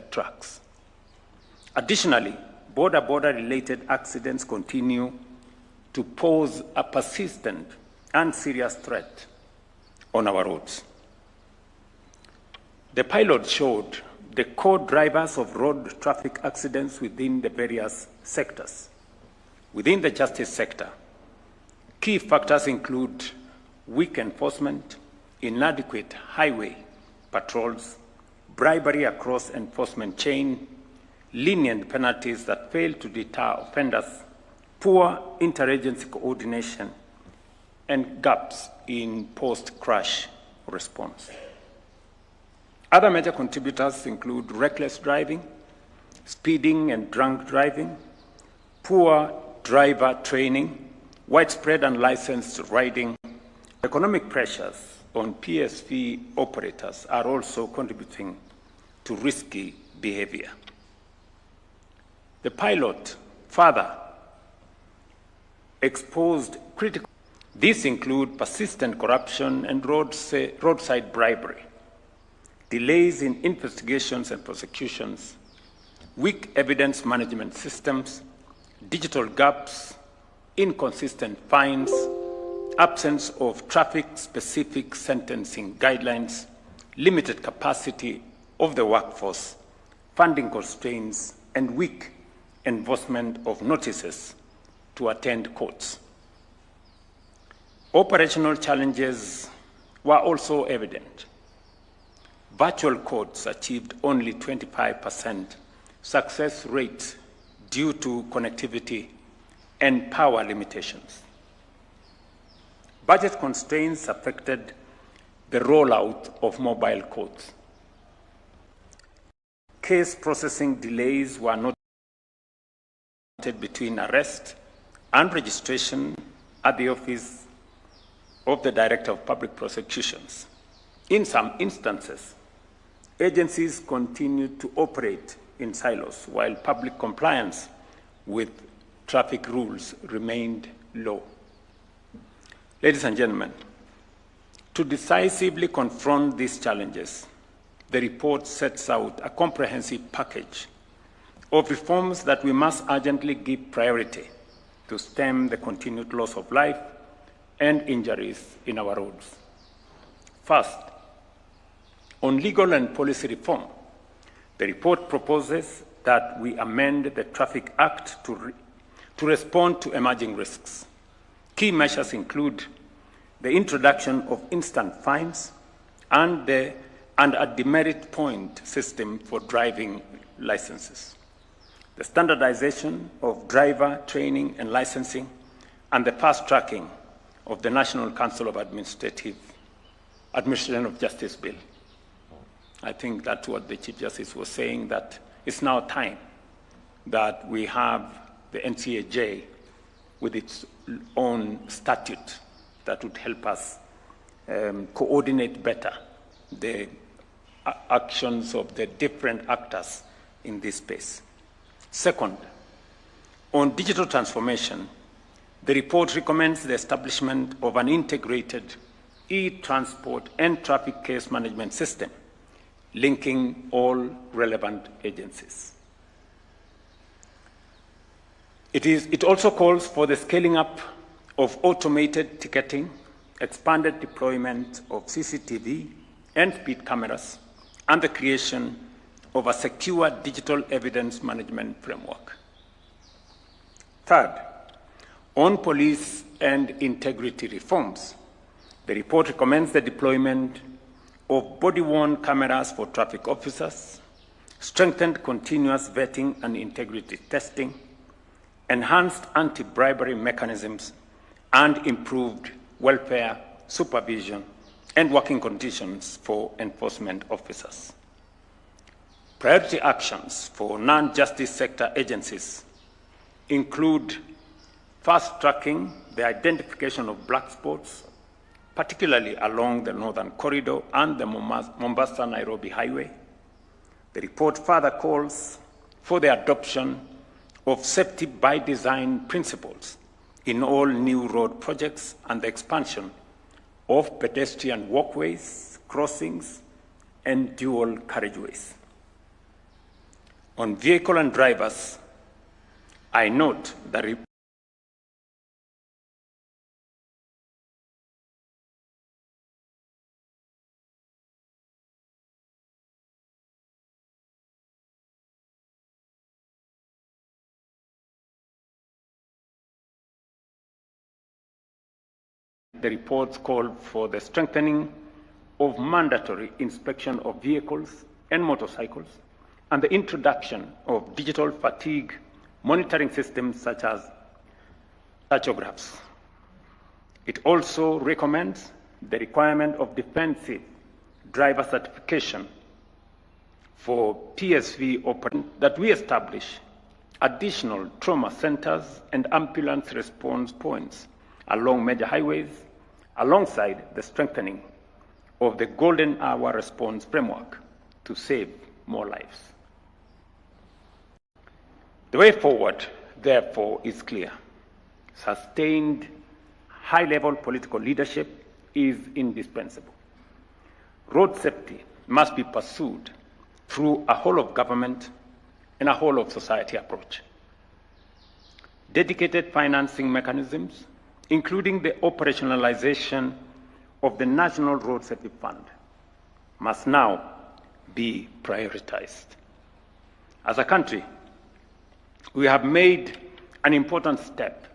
trucks. Additionally, border-related accidents continue to pose a persistent and serious threat on our roads. The pilot showed the co-drivers of road traffic accidents within the various sectors. Within the justice sector, key factors include weak enforcement, inadequate highway patrols, bribery across enforcement chain, lenient penalties that fail to deter offenders, poor interagency coordination, and gaps in post-crash response. Other major contributors include reckless driving, speeding and drunk driving, poor driver training, widespread unlicensed riding. Economic pressures on PSV operators are also contributing to risky behavior. The pilot further exposed critical. These include persistent corruption and roadside bribery, delays in investigations and prosecutions, weak evidence management systems, digital gaps, inconsistent fines, absence of traffic-specific sentencing guidelines, limited capacity of the workforce, funding constraints, and weak enforcement of notices to attend courts. Operational challenges were also evident. Virtual courts achieved only 25% success rate due to connectivity and power limitations. Budget constraints affected the rollout of mobile courts. Case processing delays were noted between arrest and registration at the Office of the Director of Public Prosecutions. In some instances, agencies continued to operate in silos while public compliance with traffic rules remained low. Ladies and gentlemen, to decisively confront these challenges, the report sets out a comprehensive package of reforms that we must urgently give priority to stem the continued loss of life and injuries in our roads. First, on legal and policy reform, the report proposes that we amend the Traffic Act to respond to emerging risks. Key measures include the introduction of instant fines and a demerit point system for driving licenses, the standardization of driver training and licensing, and the fast-tracking of the National Council of Administration of Justice Bill. I think that's what the Chief Justice was saying, that it's now time that we have the NCAJ with its own statute that would help us coordinate better the actions of the different actors in this space. Second, on digital transformation, the report recommends the establishment of an integrated e-transport and traffic case management system linking all relevant agencies. It also calls for the scaling up of automated ticketing, expanded deployment of CCTV and speed cameras, and the creation of a secure digital evidence management framework. Third, on police and integrity reforms, the report recommends the deployment of body-worn cameras for traffic officers, strengthened continuous vetting and integrity testing, enhanced anti-bribery mechanisms, and improved welfare, supervision, and working conditions for enforcement officers. Priority actions for non-justice sector agencies include fast-tracking the identification of black spots, particularly along the Northern Corridor and the Mombasa-Nairobi Highway. The report further calls for the adoption of safety by design principles in all new road projects and the expansion of pedestrian walkways, crossings, and dual carriageways. On vehicle and drivers, I note the reports call for the strengthening of mandatory inspection of vehicles and motorcycles and the introduction of digital fatigue monitoring systems such as tachographs. It also recommends the requirement of defensive driver certification for PSV operators, that we establish additional trauma centers and ambulance response points along major highways, alongside the strengthening of the golden hour response framework to save more lives. The way forward, therefore, is clear. Sustained high-level political leadership is indispensable. Road safety must be pursued through a whole-of-government and a whole-of-society approach. Dedicated financing mechanisms, including the operationalization of the National Road Safety Fund, must now be prioritized. As a country, we have made an important step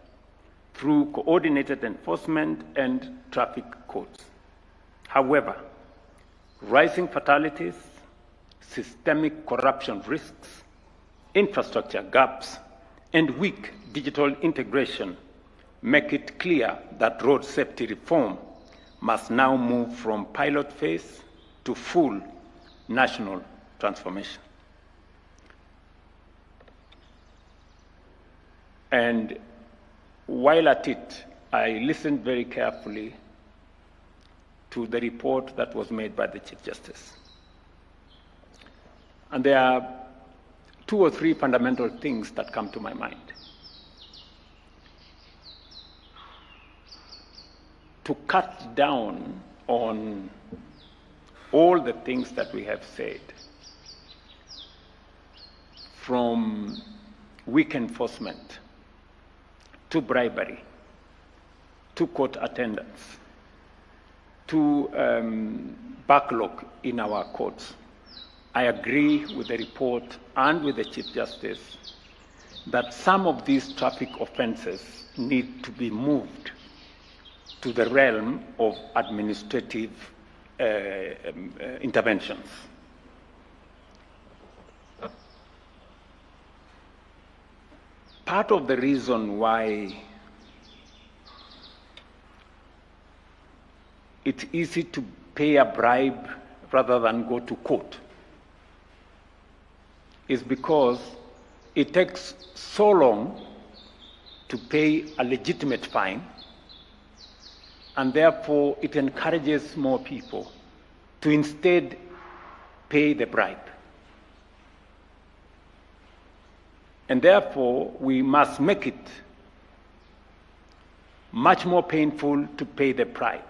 through coordinated enforcement and traffic codes. However, rising fatalities, systemic corruption risks, infrastructure gaps, and weak digital integration make it clear that road safety reform must now move from pilot phase to full national transformation. And while at it, I listened very carefully to the report that was made by the Chief Justice. And there are 2 or 3 fundamental things that come to my mind. To cut down on all the things that we have said, from weak enforcement, to bribery, to court attendance, to backlog in our courts, I agree with the report and with the Chief Justice that some of these traffic offenses need to be moved to the realm of administrative interventions. Part of the reason why it's easy to pay a bribe rather than go to court is because it takes so long to pay a legitimate fine, and therefore it encourages more people to instead pay the bribe. And therefore, we must make it much more painful to pay the bribe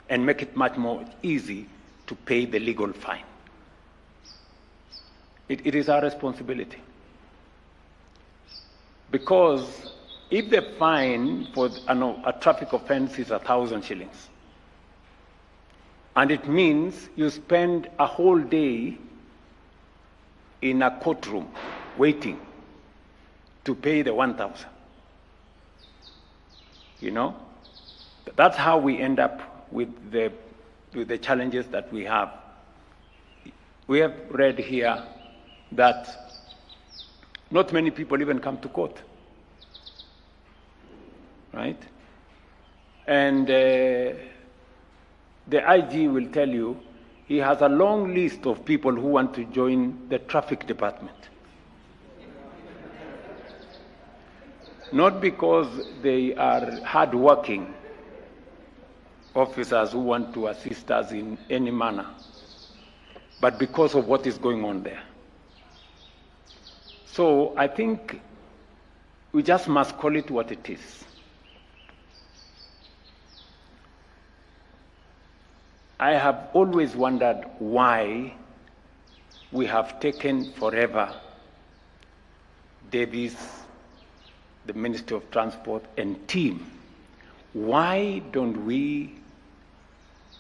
and make it much more easy to pay the legal fine. It is our responsibility. Because if the fine for a traffic offense is 1,000 shillings, and it means you spend a whole day in a courtroom waiting to pay the 1,000, that's how we end up with the challenges that we have. We have read here that not many people even come to court, right? And the IG will tell you he has a long list of people who want to join the traffic department. Not because they are hard-working officers who want to assist us in any manner, but because of what is going on there. So I think we just must call it what it is. I have always wondered why we have taken forever Davis, the Ministry of Transport, and team, why don't we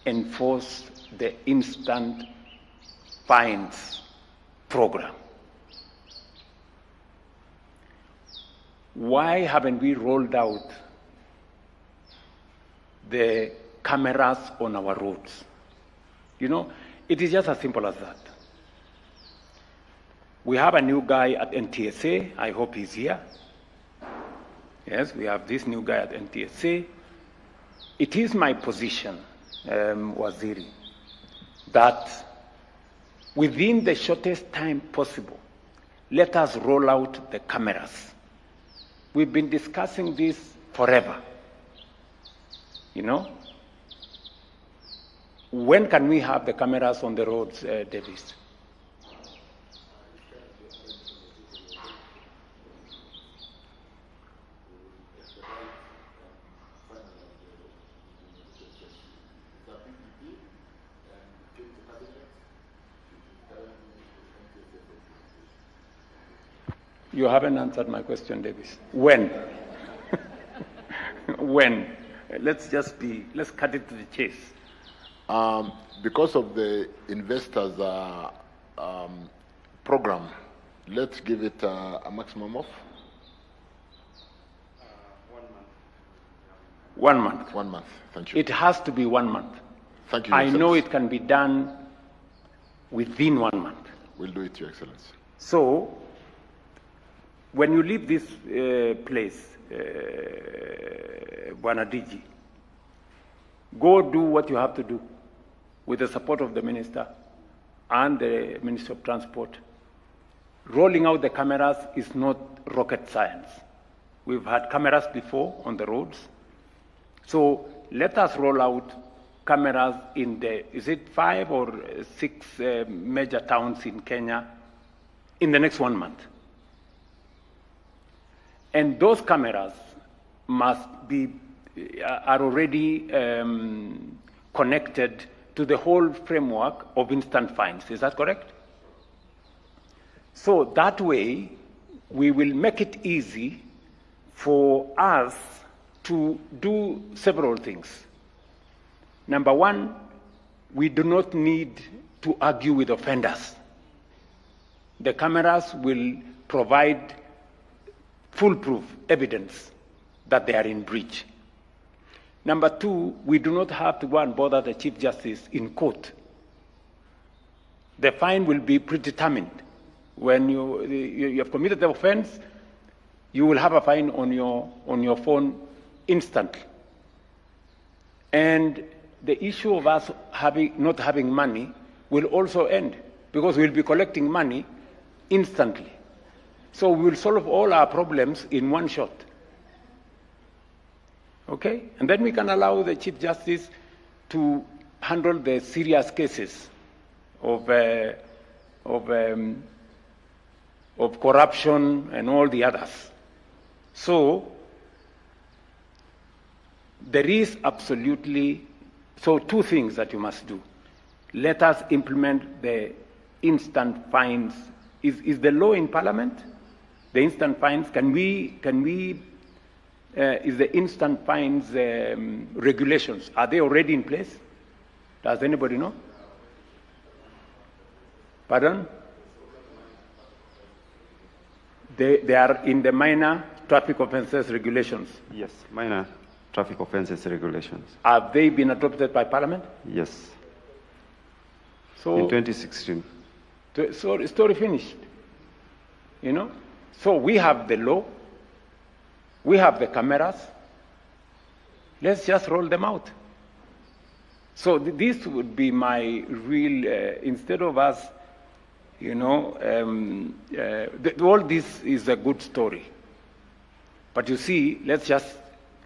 enforce the instant fines program? Why haven't we rolled out the cameras on our roads? You know, it is just as simple as that. We have a new guy at NTSA. I hope he's here. Yes, we have this new guy at NTSA. It is my position, Waziri, that within the shortest time possible, let us roll out the cameras. We've been discussing this forever. You know? When can we have the cameras on the roads, Davis? You haven't answered my question, Davis. When? When? Let's cut it to the chase. Because of the investors program, let's give it a maximum of 1 month. 1 month. Thank you. It has to be 1 month. Thank you, I Your know Excellency. it can be done within 1 month. We'll do it, Your Excellency. So, when you leave this place, Bwana DG, go do what you have to do with the support of the minister and the Ministry of Transport. Rolling out the cameras is not rocket science. We've had cameras before on the roads. So let us roll out cameras in the, is it 5 or 6 major towns in Kenya in the next 1 month. And those cameras must be, are already connected to the whole framework of instant fines. Is that correct? So that way, we will make it easy for us to do several things. Number one, we do not need to argue with offenders. The cameras will provide foolproof evidence that they are in breach. Number two, we do not have to go and bother the Chief Justice in court. The fine will be predetermined. When you have committed the offense, you will have a fine on your phone instantly. And the issue of us not having money will also end, because we'll be collecting money instantly. So we will solve all our problems in one shot. Okay? And then we can allow the Chief Justice to handle the serious cases of corruption and all the others. So there is absolutely, so two things that you must do. Let us implement the instant fines. Is the law in Parliament? The instant fines, is the instant fines regulations, are they already in place? Does anybody know? Pardon? They are in the minor traffic offences regulations. Yes, minor traffic offences regulations. Have they been adopted by Parliament? Yes. So, in 2016. So story finished. You know? So we have the law, we have the cameras, let's just roll them out. So this would be my real, instead of us, you know, all this is a good story. But you see, let's just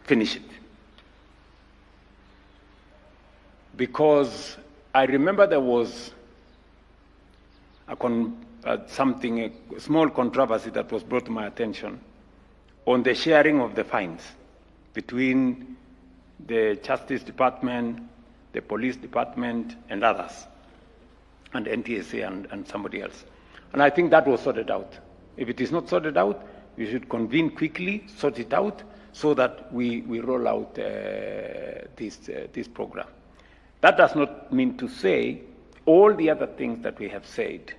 finish it. Because I remember there was a small controversy that was brought to my attention on the sharing of the fines between the Justice Department, the Police Department, and others, and NTSA and somebody else. And I think that was sorted out. If it is not sorted out, We should convene quickly, sort it out, so that we roll out this program. That does not mean to say all the other things that we have said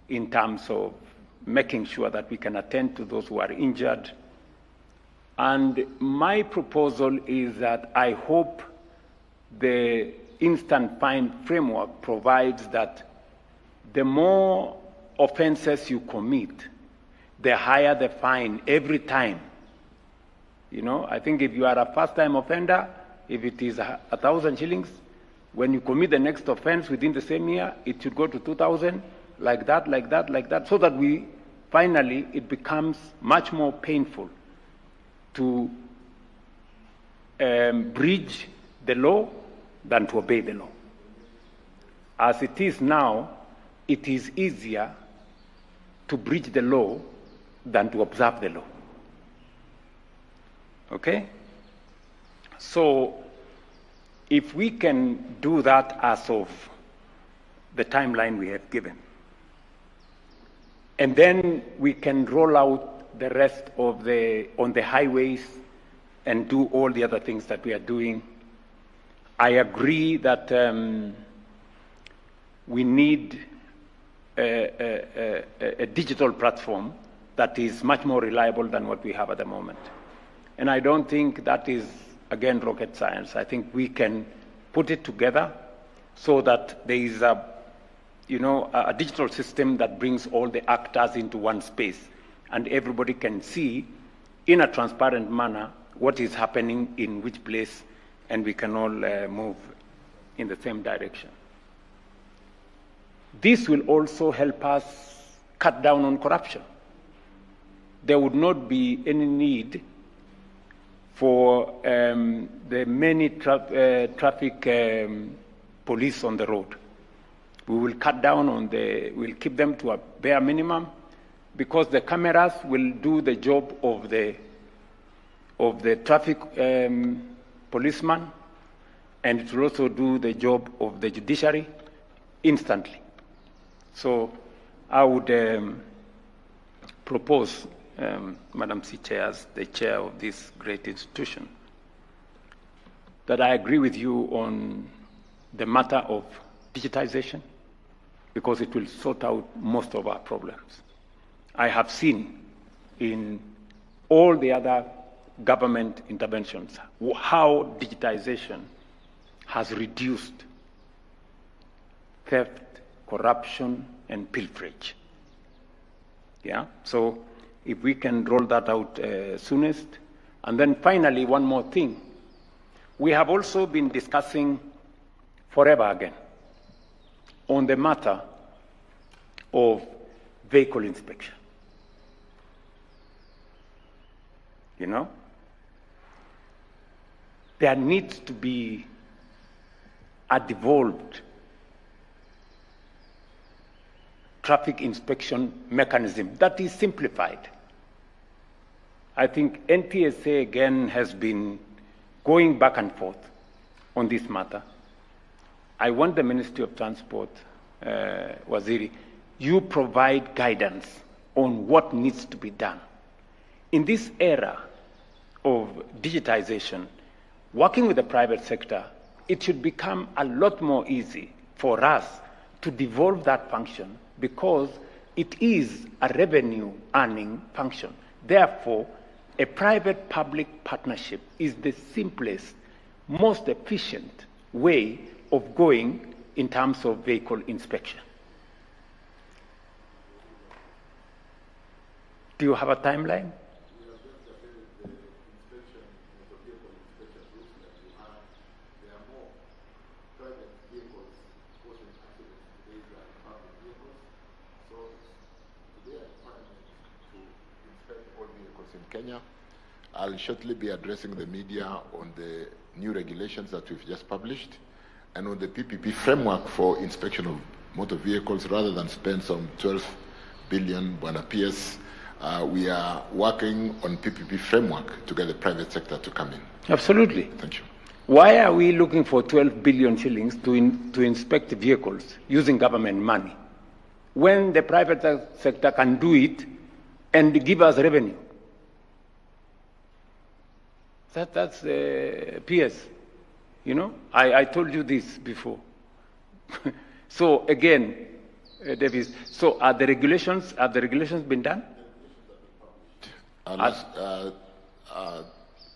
in terms of making sure that we can attend to those who are injured. And my proposal is that I hope the instant fine framework provides that the more offenses you commit, the higher the fine every time. You know, I think if you are a first-time offender, if it is 1,000 shillings, when you commit the next offense within the same year, it should go to 2,000, like that, so that we finally, it becomes much more painful to breach the law than to obey the law. As it is now, it is easier to breach the law than to observe the law. Okay? So, if we can do that as of the timeline we have given, and then we can roll out the rest of on the highways and do all the other things that we are doing. I agree that we need a digital platform that is much more reliable than what we have at the moment. And I don't think that is, again, rocket science. I think we can put it together so that there is a digital system that brings all the actors into one space, and everybody can see in a transparent manner what is happening in which place, and we can all move in the same direction. This will also help us cut down on corruption. There would not be any need for the many traffic police on the road. We will cut down on we'll keep them to a bare minimum, because the cameras will do the job of the traffic policeman, and it will also do the job of the judiciary instantly. So I would propose, Madam C-Chair, as the chair of this great institution, that I agree with you on the matter of digitization, because it will sort out most of our problems. I have seen in all the other government interventions how digitization has reduced theft, corruption, and pilferage. Yeah, so if we can roll that out soonest. And then finally, one more thing. We have also been discussing forever again on the matter of vehicle inspection. You know, there needs to be a devolved traffic inspection mechanism that is simplified. I think NTSA again has been going back and forth on this matter. I want the Ministry of Transport, Waziri, you provide guidance on what needs to be done. In this era of digitization, working with the private sector, it should become a lot more easy for us to devolve that function, because it is a revenue earning function. Therefore, a private-public partnership is the simplest, most efficient way of going in terms of vehicle inspection. Do you have a timeline? Kenya. I'll shortly be addressing the media on the new regulations that we've just published and on the PPP framework for inspection of motor vehicles. Rather than spend some 12 billion, Bwana PS, we are working on PPP framework to get the private sector to come in. Absolutely. Thank you. Why are we looking for 12 billion shillings to inspect vehicles using government money, when the private sector can do it and give us revenue. That's PS. You know, I told you this before. So again, Davis, so have the regulations been done?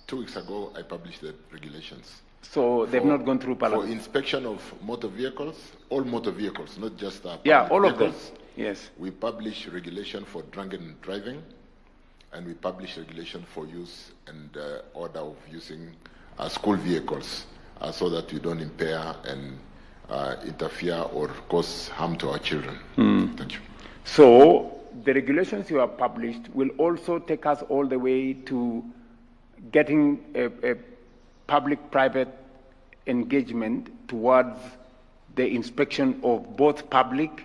2 weeks ago, I published the regulations. So they've not gone through Parliament? For inspection of motor vehicles, all motor vehicles, not just public all of them. vehicles. Yes. We publish regulation for drunken driving, and we publish regulation for use and order of using school vehicles so that we don't impair and interfere or cause harm to our children. Thank you. So the regulations you have published will also take us all the way to getting a public-private engagement towards the inspection of both public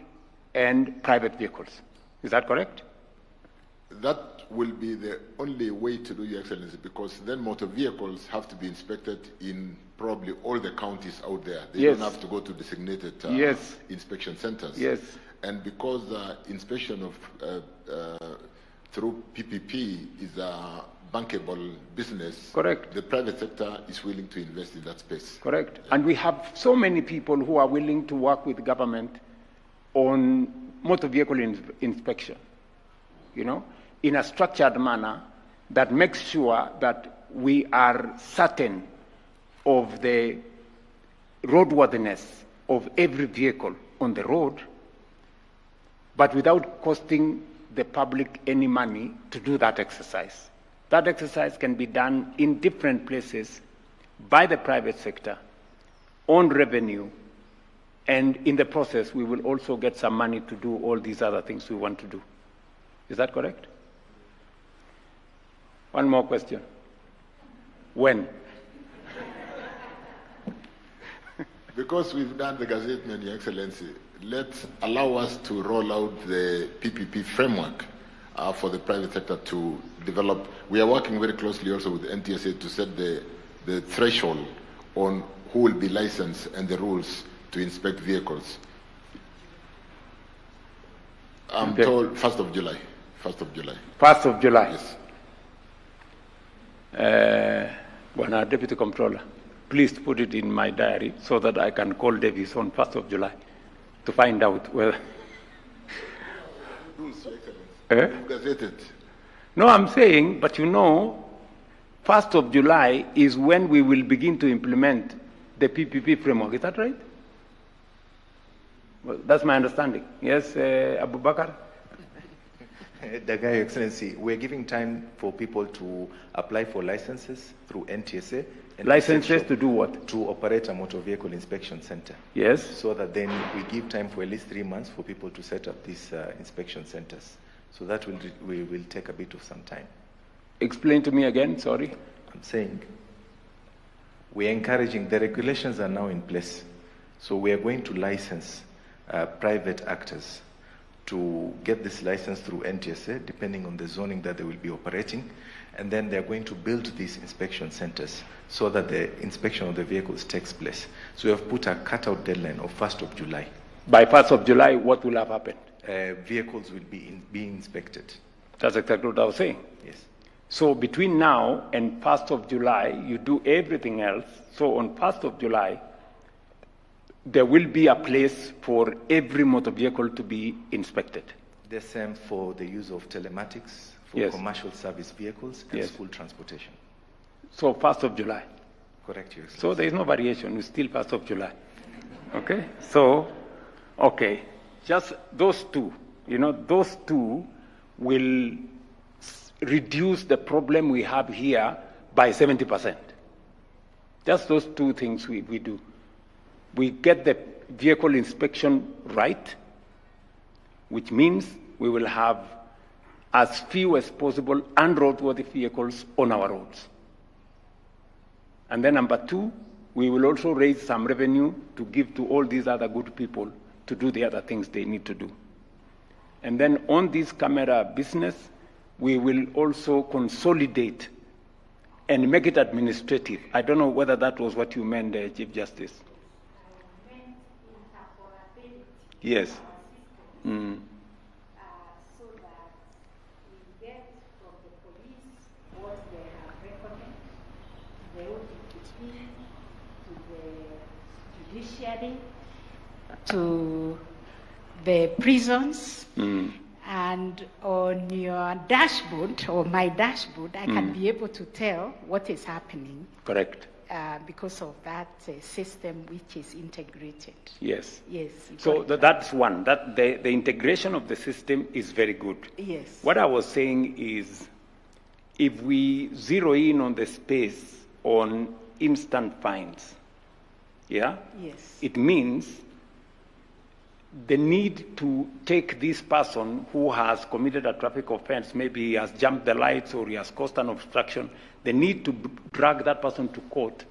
and private vehicles. Is that correct? That will be the only way to do, Your Excellency, because then motor vehicles have to be inspected in probably all the counties out there. They don't have to go to designated inspection centers. Yes. And because inspection of through PPP is a bankable business, correct, the private sector is willing to invest in that space. Correct. And we have so many people who are willing to work with government on motor vehicle inspection, you know, in a structured manner that makes sure that we are certain of the roadworthiness of every vehicle on the road, but without costing the public any money to do that exercise. That exercise can be done in different places by the private sector on revenue, and in the process we will also get some money to do all these other things we want to do. Is that correct? One more question. When? Because we've done the gazettement, Your Excellency, allow us to roll out the PPP framework for the private sector to develop. We are working very closely also with NTSA to set the threshold on who will be licensed and the rules to inspect vehicles. I'm told 1st of July. 1st of July. 1st of July. Yes. Bwana Deputy Comptroller, please put it in my diary so that I can call Davis on 1st of July to find out whether. No, I'm saying, but you know, 1st of July is when we will begin to implement the PPP framework. Is that right? Well, that's my understanding. Yes, Abu Bakar? Daga, Your Excellency, we're giving time for people to apply for licenses through NTSA. And licenses to do what? To operate a motor vehicle inspection center. Yes. So that then we give time for at least 3 months for people to set up these inspection centers. So that will take a bit of some time. Explain to me again, sorry. I'm saying we're encouraging, the regulations are now in place. So we are going to license private actors to get this license through NTSA, depending on the zoning that they will be operating. And then they're going to build these inspection centers so that the inspection of the vehicles takes place. So we have put a cutout deadline of 1st of July. By 1st of July, what will have happened? Vehicles will be being inspected. That's exactly what I was saying. Yes. So between now and 1st of July, you do everything else. So on 1st of July, there will be a place for every motor vehicle to be inspected. The same for the use of telematics, for commercial service vehicles and school transportation. So 1st of July. Correct, Your Excellency. So there is no variation, it's still 1st of July. Okay? So, okay. Just those two, those two will reduce the problem we have here by 70%. Just those two things we do. We get the vehicle inspection right, which means we will have as few as possible unroadworthy vehicles on our roads. And then number two, we will also raise some revenue to give to all these other good people to do the other things they need to do. And then on this camera business, we will also consolidate and make it administrative. I don't know whether that was what you meant, Chief Justice. Yes. So that we get from the police what they have recorded, the ODPP, to the judiciary, to the prisons, and on your dashboard, or my dashboard, I can be able to tell what is happening. Correct. Because of that system which is integrated. Yes. Yes. So that's one. That the integration of the system is very good. Yes. What I was saying is, if we zero in on the space on instant fines, yeah? Yes. It means the need to take this person who has committed a traffic offense, maybe he has jumped the lights or he has caused an obstruction, the need to drag that person to court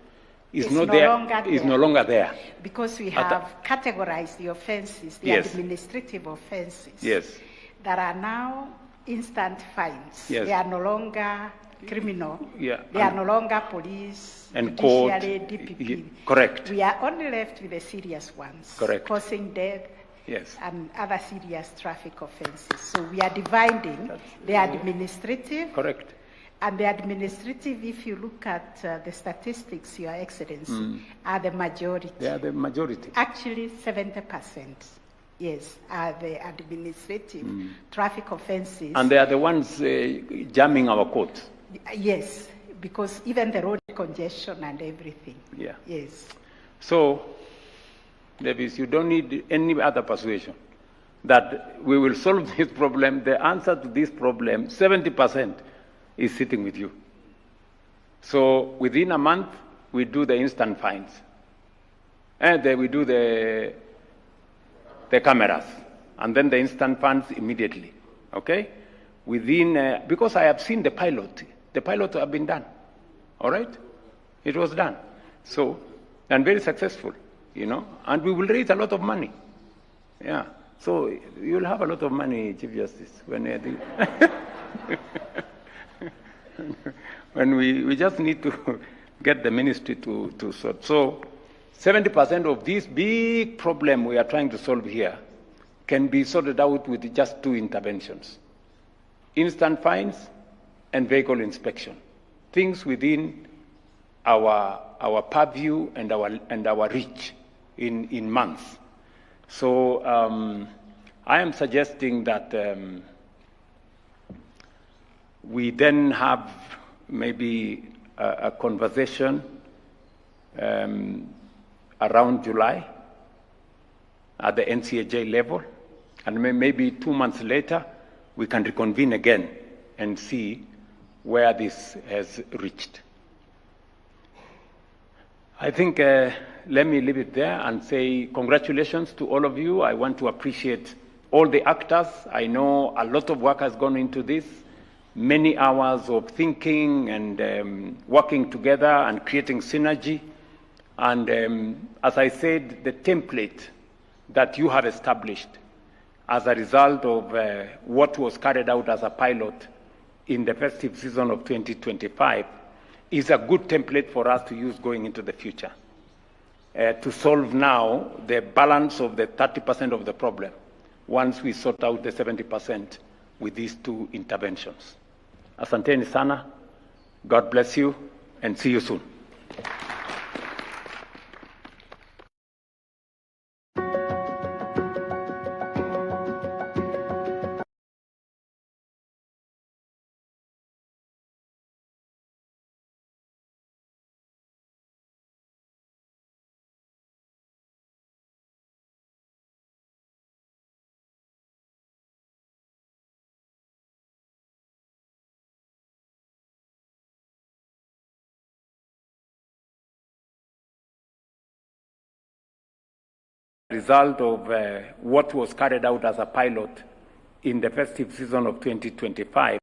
is no longer there. Because we have categorized the offenses, the Yes. administrative offenses. Yes. That are now instant fines. Yes. They are no longer criminal. Yeah. They are no longer police, and court. judiciary, DPP. Correct. We are only left with the serious ones. Correct. Causing death. Yes. And other serious traffic offenses. So we are dividing the administrative. Correct. And the administrative, if you look at the statistics, Your Excellency, are the majority. They are the majority. Actually, 70%, yes, are the administrative traffic offenses. And they are the ones jamming our courts. Yes, because even the road congestion and everything. Yeah. Yes. So, Davis, you don't need any other persuasion that we will solve this problem. The answer to this problem, 70%, is sitting with you. So within a month, we do the instant fines. And then we do the cameras. And then the instant fines immediately. Okay? Within, because I have seen the pilot. The pilot have been done. All right? It was done. So, and very successful. You know, and we will raise a lot of money. Yeah. So you'll have a lot of money, Chief Justice, when when we just need to get the ministry to sort. So 70% of this big problem we are trying to solve here can be sorted out with just two interventions: instant fines and vehicle inspection. Things within our purview and our reach in months. So I am suggesting that we then have maybe a conversation around July at the NCAJ level, and maybe 2 months later we can reconvene again and see where this has reached. I think let me leave it there and say congratulations to all of you. I want to appreciate all the actors. I know a lot of work has gone into this, many hours of thinking and working together and creating synergy. And as I said, the template that you have established as a result of what was carried out as a pilot in the festive season of 2025 is a good template for us to use going into the future to solve now the balance of the 30% of the problem once we sort out the 70% with these two interventions. Asanteni sana, God bless you, and see you soon. Result of what was carried out as a pilot in the festive season of 2025.